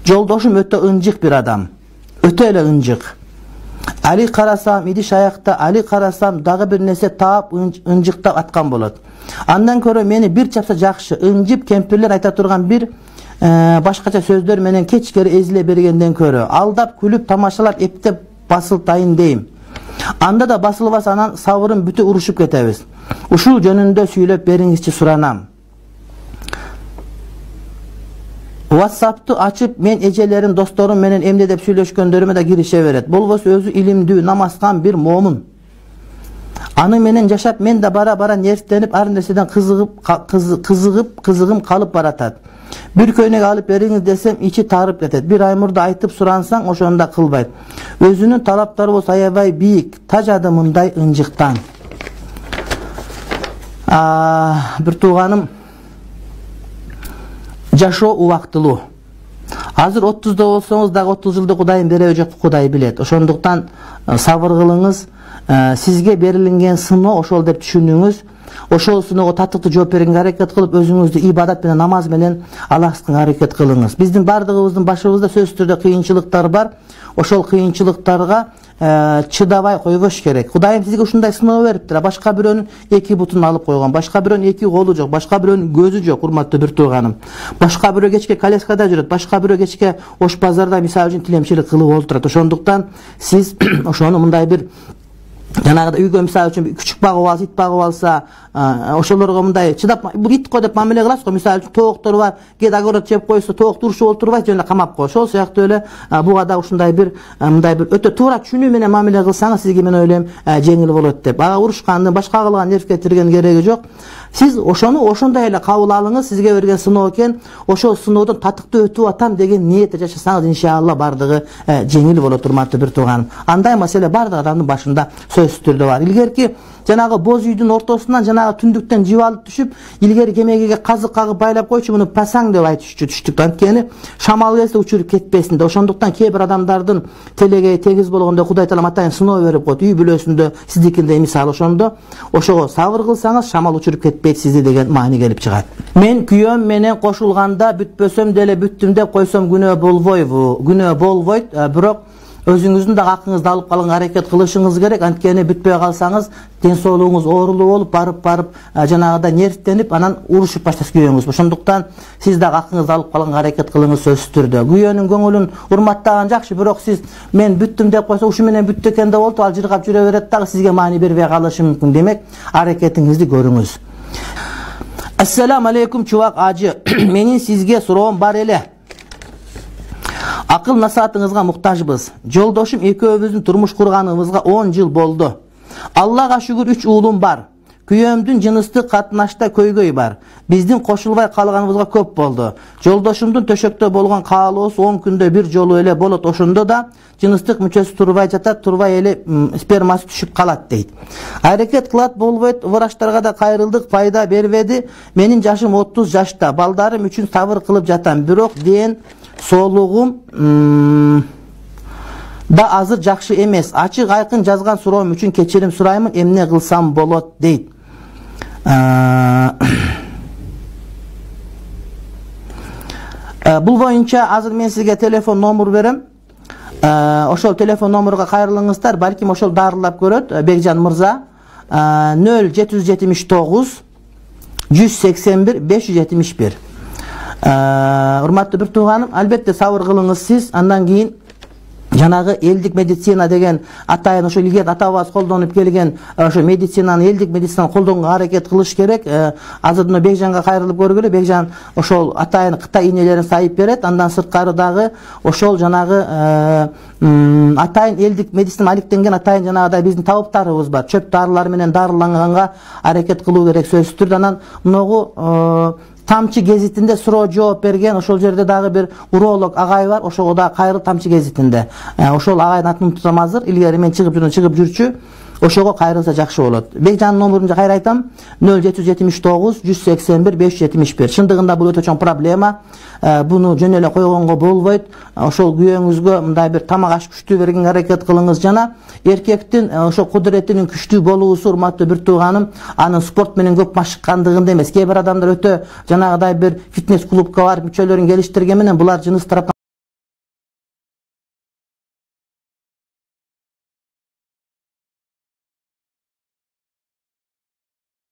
Жолдошум өтө ынжык bir adam. Өтө эле ынжык. Али карасам идиш аякта, али карасам дагы bir нерсе таап ынжыктап аткан болот. Андан көрө мени bir чапса жакшы, ынжып кемпирлер айта турган bir башкача сөздөр менен кечкери эзиле бергенден көрө, алдап, күлүп, тамашалап, эптеп басылтайын дейм. Анда да басылбаса анан сабырым бүтө урушуп кетебиз. Ушул жөнүндө сүйлөп бериңизчи суранам. WhatsApp'ты açıp men ecelerim, dostlarım menen emne dep süйлөшкөндөрүмө да кирişe берет. Болбосо өзү илимдүү, намазган bir момун. Аны менен жашап мен да бара нервтенип, ар нерседен кызыгым калып баратат. Bir көйнөк алып бериңиz десем, içi тарып кетет. Bir ай мурда айтып сурансаң, ошону да кылбайт. Өзүнүн талаптары болсо аябай бийик, тажады мындай ынжыктан. Bir тууганым жашоо убактылуу. Азыр 30да болсоңуз дагы 30 жылды Кудайым береби жок, Кудай билет. Ошондуктан сабыр кылыңыз. Сизге берилген сыноо ошол деп түшүнүңүз. Ошол сыноого татыктуу жооп берүүгө аракет кылып, өзүңүздү ибадат менен, намаз менен аластырууга аракет кылыңыз. Биздин бардыгыбыздын башыбызда сөзсүз түрдө кыйынчылыктар бар. Ошол кыйынчылыктарга чыдабай койбош керек. Кудайым сизге ушундай сыноо бериптир. Башка бирөөнүн эки бутун алып койгон, башка бирөөнүн эки колу жок, башка бирөөнүн көзү жок, урматтуу bir тууганым. Башка бирөө кечке коляскада жүрөт, башка бирөө кечке ош базарда мисалы үчүн тилемчилик кылып отурат. Ошондуктан сиз ошону мындай bir жанагыда үйгө мисалы үчүн күчүк багып алса, ит багып алса, ошолорго мындай чыдап, бул ит го деп мамиле кыласыз го. Мисалы үчүн тооктор бар, кээде огород жеп койсо, тоок урушуп отурбайт, жана камап коюш. Ошол сыяктуу эле буга да ушундай bir мындай bir өтө туура түшүнүү менен мамиле кылсаңыз, сизге мен ойлойм жеңил болот деп. Ага урушканды, башка кылган нерв кетирген кереги жок. Сиз ошону ошондой эле кабыл алыңыз, сизге берген сыноо экен. Ошол сыноодон татыктуу өтүп атам деген ниетте жашасаңыз, иншалла бардыгы жеңил болот, урматтуу bir тууганым. Андай маселе бардык адамдын башында сөзсүз түрдө бар. Илгерки жанагы боз үйдүн ортосунан жанагы түндүктөн жип алып түшүп, илгери кемегеге казык кагып байлап койчу, муну пасаң деп айтышчу түштүктөн. Анткени шамал келсе учуруп кетпесин деп. Ошондуктан кээ бир адамдардын телеге тегиз болгондо Кудай таалам атайын сыноо берип коет. Үй бүлөсүндө сиздикиндей мисалы ошондо ошого сабыр кылсаңыз, шамал учуруп кетпейт сизди деген маани келип чыгат. Мен күйөөм менен кошулганда бүтпөсөм деле бүттүм деп койсом күнөө болбойбу? Күнөө болбойт, бирок өзүңүздүн да акыңызды алып калганга аракет кылышыңыз керек. Анткени бүтпөй калсаңыз, ден соолугуңуз оорулуу болуп, барып жанагыда нервтенип, анан урушуп баштайсыз күйөөңүз. Ошондуктан сиз да акыңызды алып калганга аракет кылыңыз сөзсүз түрдө. Күйөөнүн көңүлүн урматтаган жакшы, бирок сиз мен бүттүм деп койсо, ушу менен бүттү экен деп болду, ал жыргап жүрө берет дагы, сизге маани бербей калышы мүмкүн. Демек, аракетиңизди көрүңүз. Ассаламу алейкум чубак ажы. Менин сизге суроом бар эле. Акыл насаатыңызга муктажбыз. Жолдошум экөөбүздүн турмуш курганыбызга 10 жыл болду. Аллага шүгүр 3 уулум бар. Күйөөмдүн жыныстык катнашта көйгөй бар. Биздин кошулбай калганыбызга көп болду. Жолдошумдун төшөктө болгон каалоосу 10 күндө bir жолу эле болот. Ошондо да жыныстык мүчөсү турбай жатат, турбай эле спермасы түшүп калат дейт. Аракет кылат, болбойт, врачтарга да кайрылдык, пайда бербеди. Менин жашым 30 жашта. Балдарым үчүн сабыр кылып жатам. Бирок ден соолугум да азыр жакшы эмес. Ачык айкын жазган суроом үчүн кечирим сураймын. Эмне кылсам болот дейт. Бул боюнча азыр мен сизге телефон номер берем. Ошол телефон номерге кайрылыңыздар. Балким ошол дарылап көрөт Бекжан мырза. 0779 181 571. Урматтуу bir тууганым, албетте сабыр кылыңыз сиз. Андан кийин жанагы элдик медицина деген атайын ошо илгери ата-бабабыз колдонуп келген ошо медицинаны, элдик медицинаны колдонууга аракет кылыш керек. Азыр мына Бекжанга кайрылып көргүлө. Бекжан ошол атайын Кытай инелерин сайып берет. Андан сырткары дагы ошол жанагы атайын элдик медицина алектенген атайын жанагыдай биздин табыптарыбыз бар. Чөп дарылар менен дарыланганга аракет кылуу керек сөзсүз түрдө. Анан мынагу Тамчы гезитинде суроо жооп берген, ошол жерде дагы bir уролог агай бар, ошого да кайрыл Тамчы гезитинде. Ошол агайдын атын унутсам азыр, илгери мен чыгып жүрчү. Ошого кайрылса жакшы болот. Бекжан номерин кайра айтам. 0779 181 571. Чындыгында бул өтө чоң проблема. Буну жөн эле койгонго болбойт. Ошол күйөөңүзгө мындай bir тамак аш күчтүү бергенге аракет кылыңыз. Жана эркектин ошо кудуретинин күчтүү болуусу, урматтуу bir тууганым, анын спорт менен көп машыккандыгында эмес. Кээ бир адамдар өтө жанагыдай bir фитнес клубка барып мүчөлөрүн келиштирген менен булар жыныс тараптан